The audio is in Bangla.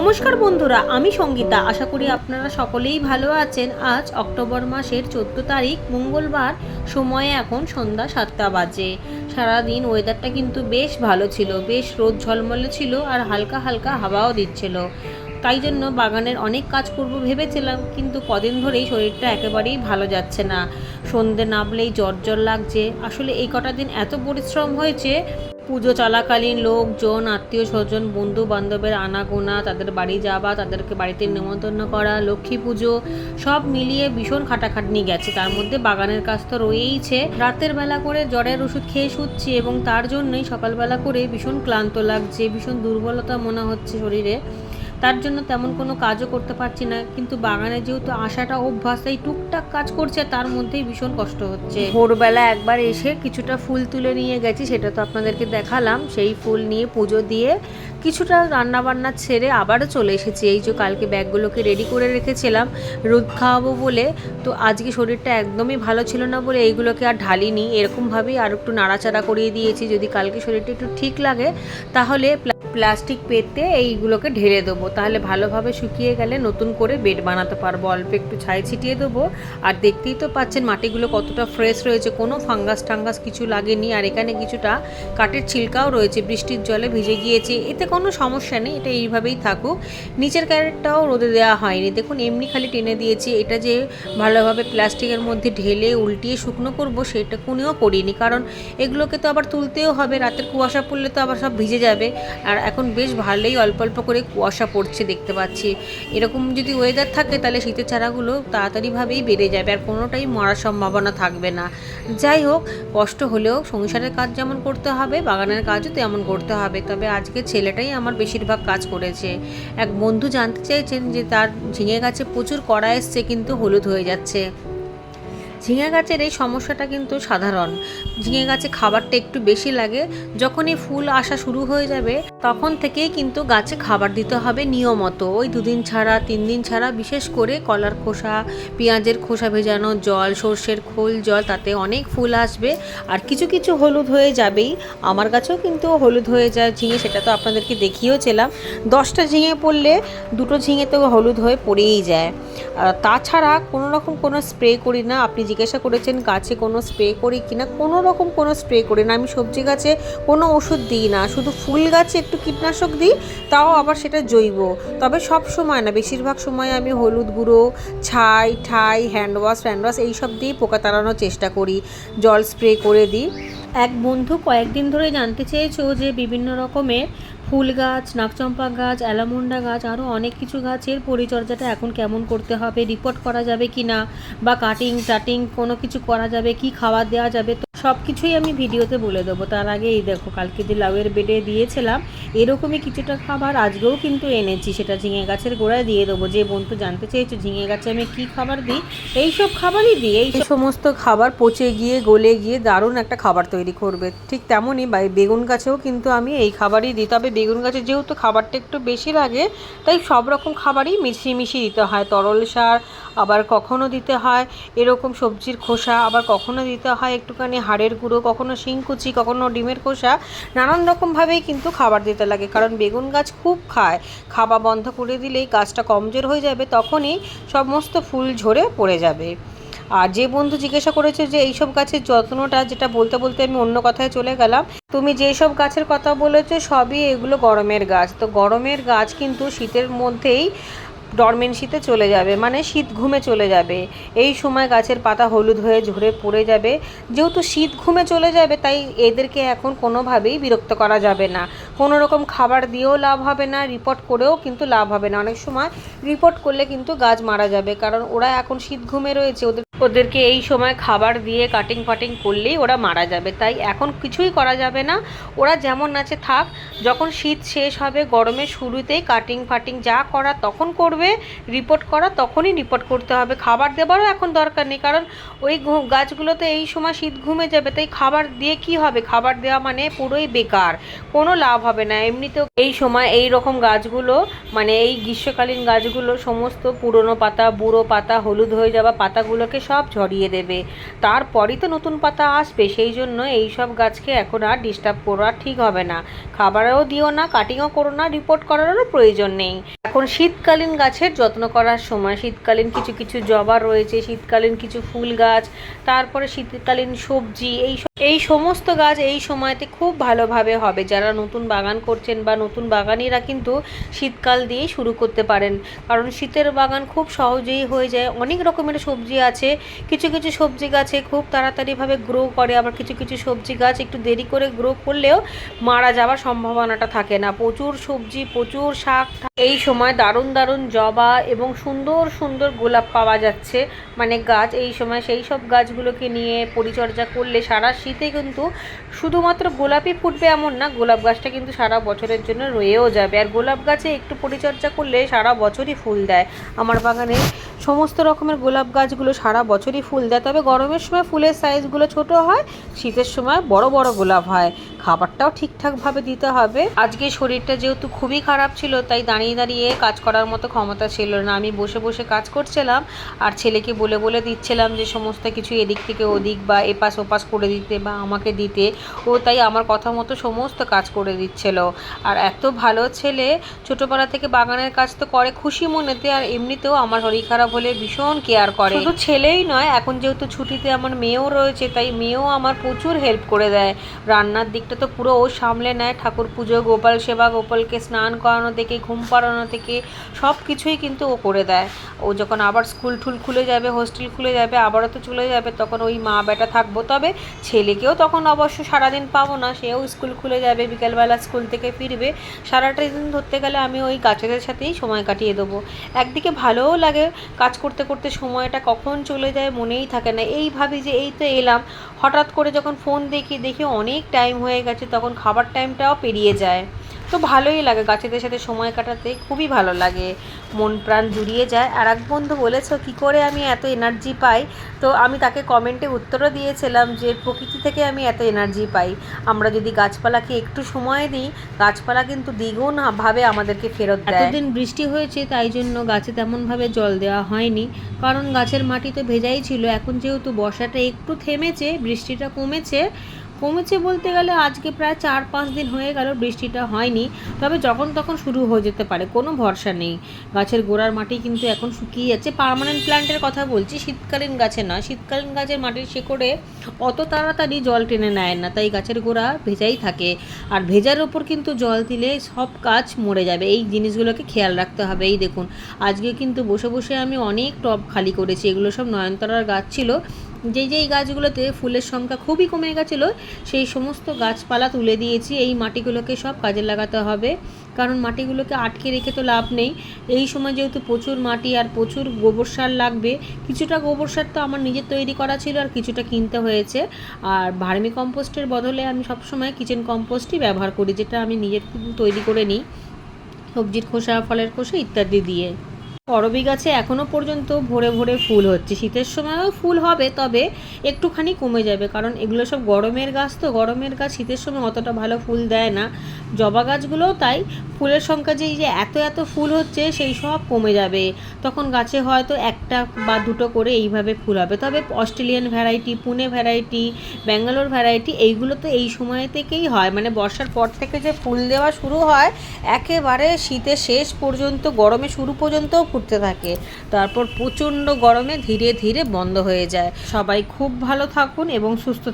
নমস্কার বন্ধুরা, আমি সঙ্গীতা। আশা করি আপনারা সকলেই ভালো আছেন। আজ অক্টোবর মাসের 14 তারিখ মঙ্গলবার। সময়ে এখন সন্ধ্যা 7টা বাজে। সারাদিন ওয়েদারটা কিন্তু বেশ ভালো ছিল, বেশ রোদ ঝলমলে ছিল আর হালকা হালকা হাওয়াও দিচ্ছিল। তাই জন্য বাগানের অনেক কাজ করব ভেবেছিলাম, কিন্তু কদিন ধরেই শরীরটা একেবারেই ভালো যাচ্ছে না। সন্ধে নামলেই জ্বর জ্বর লাগছে। আসলে এই কটা দিন এত পরিশ্রম হয়েছে, পুজো চলাকালীন লোকজন, আত্মীয় স্বজন, বন্ধু বান্ধবের আনাগোনা, তাদের বাড়ি যাওয়া, তাদেরকে বাড়িতে নেমন্তন্ন করা, লক্ষ্মী পুজো, সব মিলিয়ে ভীষণ খাটাখাটনি গেছে। তার মধ্যে বাগানের কাজ তো রয়েইছে। রাতের বেলা করে জ্বরের ওষুধ খেয়ে শুচ্ছি এবং তার জন্যই সকালবেলা করে ভীষণ ক্লান্ত লাগছে, ভীষণ দুর্বলতা মনে হচ্ছে শরীরে। তার জন্য তেমন কোনো কাজও করতে পারছি না। কিন্তু বাগানে যেহেতু আসাটা অভ্যাস, তাই টুকটাক কাজ করছে, তার মধ্যেই ভীষণ কষ্ট হচ্ছে। ভোরবেলা একবার এসে কিছুটা ফুল তুলে নিয়ে গেছি, সেটা তো আপনাদেরকে দেখালাম। সেই ফুল নিয়ে পুজো দিয়ে কিছুটা রান্নাবান্না ছেড়ে আবারও চলে এসেছি। এই যে কালকে ব্যাগগুলোকে রেডি করে রেখেছিলাম রোদ খাওয়াবো বলে, তো আজকে শরীরটা একদমই ভালো ছিল না বলে এইগুলোকে আর ঢালিনি। এরকমভাবেই আর একটু নাড়াচাড়া করিয়ে দিয়েছি। যদি কালকে শরীরটা একটু ঠিক লাগে তাহলে প্লাস্টিক পেতে এইগুলোকে ঢেলে দেবো, তাহলে ভালোভাবে শুকিয়ে গেলে নতুন করে বেড বানাতে পারবো। অল্প একটু ছাই ছিটিয়ে দেবো। আর দেখতেই তো পাচ্ছেন মাটিগুলো কতটা ফ্রেশ রয়েছে, কোনো ফাঙ্গাস টাঙ্গাস কিছু লাগেনি। আর এখানে কিছুটা কাঠের ছিলকাও রয়েছে, বৃষ্টির জলে ভিজে গিয়েছে, এতে কোনো সমস্যা নেই, এটা এইভাবেই থাকুক। নিচের ক্যারেটটাও রোদে দেওয়া হয়নি, দেখুন এমনি খালি টেনে দিয়েছি। এটা যে ভালোভাবে প্লাস্টিকের মধ্যে ঢেলে উল্টিয়ে শুকনো করব সেটা কোনেও করিনি, কারণ এগুলোকে তো আবার তুলতেও হবে। রাতের কুয়াশা পড়লে তো আবার সব ভিজে যাবে। আর এখন বেশ ভালোই অল্প অল্প করে কুয়াশা পড়ছে দেখতে পাচ্ছি। এরকম যদি ওয়েদার থাকে তাহলে শীতের চারাগুলো তাড়াতাড়িভাবেই বেড়ে যাবে আর কোনোটাই মরার সম্ভাবনা থাকবে না। যাই হোক, কষ্ট হলেও সংসারের কাজ যেমন করতে হবে, বাগানের কাজও তেমন করতে হবে। তবে আজকে ছেলেটাই আমার বেশিরভাগ কাজ করেছে। এক বন্ধু জানতে চাইছেন যে তার ঝিঙে গাছে প্রচুর কড়া এসছে কিন্তু হলুদ হয়ে যাচ্ছে। ঝিঙে গাছের এই সমস্যাটা কিন্তু সাধারণ। ঝিঙে গাছে খাবারটা একটু বেশি লাগে। যখনই ফুল আসা শুরু হয়ে যাবে তখন থেকেই কিন্তু গাছে খাবার দিতে হবে নিয়মত। ওই 2 দিন ছাড়া 3 দিন ছাড়া, বিশেষ করে কলার খোসা, পেঁয়াজের খোসা ভেজানো জল, সর্ষের খোল জল, তাতে অনেক ফুল আসবে। আর কিছু কিছু হলুদ হয়ে যাবেই। আমার গাছেও কিন্তু হলুদ হয়ে যায় ঝিঙে, সেটা তো আপনাদেরকে দেখিয়েওছিলাম। 10টা ঝিঙে পড়লে 2টো ঝিঙে তো হলুদ হয়ে পড়েই যায়। তাছাড়া কোনো রকম কোনো স্প্রে করি না। আপনি জিজ্ঞাসা করেছেন গাছে কোনো স্প্রে করি কিনা, কোনো রকম কোনো স্প্রে করি না। আমি সবজি গাছে কোনো ওষুধ দিই না, শুধু ফুল গাছে একটু কীটনাশক দিই, তাও আবার সেটা জৈব। তবে সব সময় না, বেশিরভাগ সময় আমি হলুদ গুঁড়ো, ছাই ঠাই, হ্যান্ড ওয়াশ এইসব দিয়ে পোকা তাড়ানোর চেষ্টা করি। জল স্প্রে করে দিই। এক বন্ধু কয়েকদিন ধরে জানতে চেয়েছো যে বিভিন্ন রকমের ফুল গাছ, নাকচম্পা গাছ, অ্যালামন্ডা গাছ, আরও অনেক কিছু গাছের পরিচর্যাটা এখন কেমন করতে হবে, রিপোর্ট করা যাবে কি না, বা কাটিং টাটিং কোনো কিছু করা যাবে কি, খাবার দেওয়া যাবে, তো সব কিছুই আমি ভিডিওতে বলে দেবো। তার আগে এই দেখো, কালকে যে লাউয়ের বেডে দিয়েছিলাম এরকমই কিছুটা খাবার আজকেও কিন্তু এনেছি, সেটা ঝিঙে গাছের গোড়ায় দিয়ে দেবো। যে বন্ধু জানতে চেয়েছো ঝিঙে গাছে আমি কী খাবার দিই, এইসব খাবারই দিই। এই সমস্ত খাবার পচে গিয়ে গলে গিয়ে দারুণ একটা খাবার তৈরি করবে। ঠিক তেমনই বেগুন গাছেও কিন্তু আমি এই খাবারই দিই। তবে বেগুন গাছে যেহেতু খাবারটা একটু বেশি লাগে, তাই সব রকম খাবারই মিশিয়ে মিশিয়ে দিতে হয়। তরল সার আবার কখনো দিতে হয় এরকম সবজির খোসা, আবার কখনো দিতে হয় একটুখানি হাড়ের গুঁড়ো, কখনো শিংকুচি, কখনো ডিমের খোসা, নানান রকমভাবেই কিন্তু খাবার দিতে লাগে। কারণ বেগুন গাছ খুব খায়। খাওয়া বন্ধ করে দিলেই গাছটা কমজোর হয়ে যাবে, তখনই সমস্ত ফুল ঝরে পড়ে যাবে। আর যে বন্ধু জিজ্ঞাসা করেছে যে এইসব গাছের যত্নটা, যেটা বলতে বলতে আমি অন্য কথায় চলে গেলাম। তুমি যেসব গাছের কথা বলেছো সবই এগুলো গরমের গাছ। তো গরমের গাছ কিন্তু শীতের মধ্যেই ডরমেন্সিতে চলে যাবে, মানে শীত ঘুমে চলে যাবে। এই সময় গাছের পাতা হলুদ হয়ে ঝরে পড়ে যাবে। যেহেতু শীত ঘুমে চলে যাবে, তাই এদেরকে এখন কোনোভাবেই বিরক্ত করা যাবে না। কোনো রকম খাবার দিয়েও লাভ হবে না, রিপোর্ট করেও কিন্তু লাভ হবে না। অনেক সময় রিপোর্ট করলে কিন্তু গাছ মারা যাবে, কারণ ওরা এখন শীত ঘুমে রয়েছে। ওদেরকে এই সময় খাবার দিয়ে কাটিং ফাটিং করলেই ওরা মারা যাবে। তাই এখন কিছুই করা যাবে না, ওরা যেমন আছে থাক। যখন শীত শেষ হবে, গরমের শুরুতেই কাটিং ফাটিং যা করা তখন করবে, রিপোর্ট করা তখনই রিপোর্ট করতে হবে। খাবার দেওয়ারও এখন দরকার নেই, কারণ ওই গাছগুলোতে এই সময় শীত ঘুমে যাবে। তাই খাবার দিয়ে কি হবে, খাবার দেওয়া মানে পুরোই বেকার, কোনো লাভ হবে না। এমনিতেও এই সময় এই রকম গাছগুলো, মানে এই গ্রীষ্মকালীন গাছগুলো সমস্ত পুরনো পাতা, বুড়ো পাতা, হলুদ হয়ে যাওয়া পাতাগুলোকে সব ঝরিয়ে দেবে। তারপরই তো নতুন পাতা আসবে। সেই জন্য এই সব গাছকে এখন আর ডিস্টার্ব করা ঠিক হবে না। খাবারও দিও না, কাটিংও করো না, রিপোর্ট করারও প্রয়োজন নেই। এখন শীতকালীন গাছের যত্ন করার সময়। শীতকালীন কিছু কিছু জবা রয়েছে, শীতকালীন কিছু ফুল গাছ, তারপরে শীতকালীন সবজি, এই সমস্ত গাছ এই সময়তে খুব ভালোভাবে হবে। যারা নতুন বাগান করছেন বা নতুন বাগানিরা কিন্তু শীতকাল দিয়েই শুরু করতে পারেন, কারণ শীতের বাগান খুব সহজেই হয়ে যায়। অনেক রকমের সবজি আছে, কিছু কিছু সবজি গাছে খুব তাড়াতাড়িভাবে গ্রো করে, আবার কিছু কিছু সবজি গাছ একটু দেরি করে গ্রো করলেও মারা যাওয়ার সম্ভাবনাটা থাকে না। প্রচুর সবজি, প্রচুর শাক, এই সময় দারুণ দারুণ জবা এবং সুন্দর সুন্দর গোলাপ পাওয়া যাচ্ছে, মানে গাছ। এই সময় সেই সব গাছগুলোকে নিয়ে পরিচর্যা করলে সারা শীতে কিন্তু শুধুমাত্র গোলাপই ফুটবে এমন না, গোলাপ গাছটা কিন্তু সারা বছরের জন্য রয়েও যাবে। আর গোলাপ গাছে একটু পরিচর্যা করলে সারা বছরই ফুল দেয়। আমার বাগানে সমস্ত রকমের গোলাপ গাছগুলো সারা বছরই ফুল দেয়, তবে গরমের সময় ফুলের সাইজগুলো ছোট হয়, শীতের সময় বড় বড় গোলাপ হয়। খাবারটাও ঠিকঠাকভাবে দিতে হবে। আজকে শরীরটা যেহেতু খুবই খারাপ ছিল, তাই দাঁড়িয়ে দাঁড়িয়ে কাজ করার মতো ক্ষমতা ছিল না। আমি বসে বসে কাজ করছিলাম আর ছেলেকে বলে বলে দিচ্ছিলাম যে সমস্ত কিছু এদিক থেকে ওদিক বা এপাশ ওপাশ করে দিতে বা আমাকে দিতে। ও তাই আমার কথা মতো সমস্ত কাজ করে দিচ্ছিল। আর এত ভালো ছেলে, ছোটোবেলা থেকে বাগানের কাজ তো করে খুশি মনেতে, আর এমনিতেও আমার শরীর খারাপ হলে ভীষণ কেয়ার করে। শুধু ছেলেই নয়, এখন যেহেতু ছুটিতে আমার মেয়েও রয়েছে, তাই মেয়েও আমার প্রচুর হেল্প করে দেয়। রান্নার দিকটা তো পুরো ও সামলে নেয়, ঠাকুর পুজো, গোপাল সেবা, গোপালকে স্নান করানো থেকে ঘুম পাড়ানো থেকে সব কিছুই কিন্তু ও করে দেয়। ও যখন আবার স্কুল টুল খুলে যাবে, হোস্টেল খুলে যাবে, আবারও তো চলে যাবে, তখন ওই মা বেটা থাকবো। তবে ছেলেকেও তখন অবশ্য সারাদিন পাবো না, সেও স্কুল খুলে যাবে, বিকেলবেলা স্কুল থেকে ফিরবে। সারাটা দিন ধরতে গেলে আমি ওই গাছেদের সাথেই সময় কাটিয়ে দেবো। একদিকে ভালোও লাগে, কাজ করতে করতে সময়টা কখন চলে যায় মনেই থাকে না। এই ভাবি যে এই তো এলাম, হঠাৎ করে যখন ফোন দেখি অনেক টাইম হয়ে গেছে, তখন খাবার টাইমটাও পেরিয়ে যায়। তো ভালোই লাগে গাছেদের সাথে সময় কাটাতে, খুবই ভালো লাগে, মন প্রাণ জুড়িয়ে যায়। আর এক বন্ধু বলেছো কী করে আমি এত এনার্জি পাই, তো আমি তাকে কমেন্টে উত্তরও দিয়েছিলাম যে প্রকৃতি থেকে আমি এত এনার্জি পাই। আমরা যদি গাছপালাকে একটু সময় দিই, গাছপালা কিন্তু দ্বিগুণ ভাবে আমাদেরকে ফেরত দেয়। এতদিন বৃষ্টি হয়েছে তাই জন্য গাছে তেমনভাবে জল দেওয়া হয়নি, কারণ গাছের মাটি তো ভেজাই ছিল। এখন যেহেতু বর্ষাটা একটু থেমেছে, বৃষ্টিটা কমেছে বলতে গেলে আজকে প্রায় 4-5 দিন হয়ে গেল বৃষ্টিটা হয়নি। তবে যখন তখন শুরু হয়ে যেতে পারে, কোনো ভরসা নেই। গাছের গোড়ার মাটি কিন্তু এখন শুকিয়ে যাচ্ছে। পার্মানেন্ট প্ল্যান্টের কথা বলছি, শীতকালীন গাছে না। শীতকালীন গাছের মাটির শেকড়ে অত তাড়াতাড়ি জল টেনে নেয় না, তাই গাছের গোড়া ভেজাই থাকে। আর ভেজার ওপর কিন্তু জল দিলে সব গাছ মরে যাবে, এই জিনিসগুলোকে খেয়াল রাখতে হবে। এই দেখুন, আজকে কিন্তু বসে বসে আমি অনেক টব খালি করেছি। এগুলো সব নয়নতারার গাছ ছিল, যেই গাছগুলোতে ফুলের সংখ্যা খুবই কমে গেছিলো, সেই সমস্ত গাছপালা তুলে দিয়েছি। এই মাটিগুলোকে সব কাজে লাগাতে হবে, কারণ মাটিগুলোকে আটকে রেখে তো লাভ নেই। এই সময় যেহেতু প্রচুর মাটি আর প্রচুর গোবর সার লাগবে, কিছুটা গোবর সার তো আমার নিজের তৈরি করা ছিল আর কিছুটা কিনতে হয়েছে। আর ভার্মি কম্পোস্টের বদলে আমি সবসময় কিচেন কম্পোস্টই ব্যবহার করি, যেটা আমি নিজের তৈরি করে নিই, সবজির খোসা, ফলের খোসা ইত্যাদি দিয়ে। করবী গাছে এখনও পর্যন্ত ভরে ভরে ফুল হচ্ছে। শীতের সময়ও ফুল হবে, তবে একটুখানি কমে যাবে, কারণ এগুলো সব গরমের গাছ, তো গরমের গাছ শীতের সময় অতটা ভালো ফুল দেয় না। জবা গাছগুলোও তাই, ফুলের সংখ্যা যে এত এত ফুল হচ্ছে সেই সব কমে যাবে, তখন গাছে হয়তো একটা বা দুটো করে এইভাবে ফুল হবে। তবে Australian variety, Pune variety, Bangalore variety, এইগুলো তো এই সময় থেকেই হয়, মানে বর্ষার পর থেকে যে ফুল দেওয়া শুরু হয়, একেবারে শীতের শেষ পর্যন্ত, গরমে শুরু পর্যন্ত ফুটতে থাকে, তারপর প্রচণ্ড গরমে ধীরে ধীরে বন্ধ হয়ে যায়। সবাই খুব ভালো থাকুন এবং সুস্থ থাকুন।